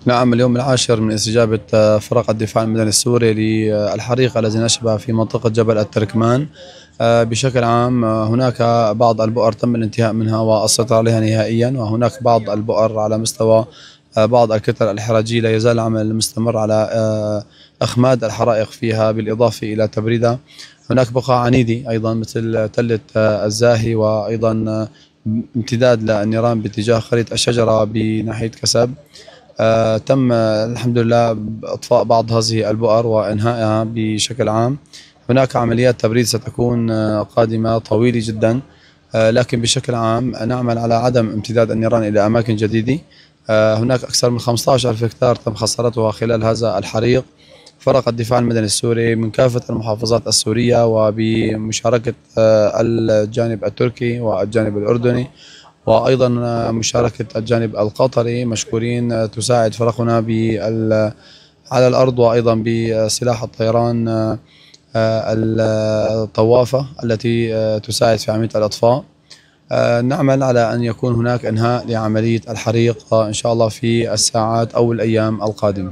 نعم، اليوم العاشر من استجابة فرق الدفاع المدني السوري للحريق الذي نشب في منطقة جبل التركمان. بشكل عام هناك بعض البؤر تم الانتهاء منها والسيطرة عليها نهائيا، وهناك بعض البؤر على مستوى بعض الكتل الحراجية لا يزال العمل مستمر على إخماد الحرائق فيها بالإضافة إلى تبريدها. هناك بقع عنيدة أيضا مثل تلة الزاهي، وأيضا امتداد للنيران باتجاه قرية الشجرة بناحية كسب. تم الحمد لله إطفاء بعض هذه البؤر وإنهائها بشكل عام. هناك عمليات تبريد ستكون قادمة طويلة جدا، لكن بشكل عام نعمل على عدم امتداد النيران إلى أماكن جديدة. هناك أكثر من 15 ألف هكتار تم خسارتها خلال هذا الحريق. فرق الدفاع المدني السوري من كافة المحافظات السورية وبمشاركة الجانب التركي والجانب الأردني، وأيضا مشاركة الجانب القطري مشكورين، تساعد فرقنا على الأرض وأيضا بسلاح الطيران الطوافة التي تساعد في عملية الإطفاء. نعمل على أن يكون هناك إنهاء لعملية الحريق إن شاء الله في الساعات أو الأيام القادمة.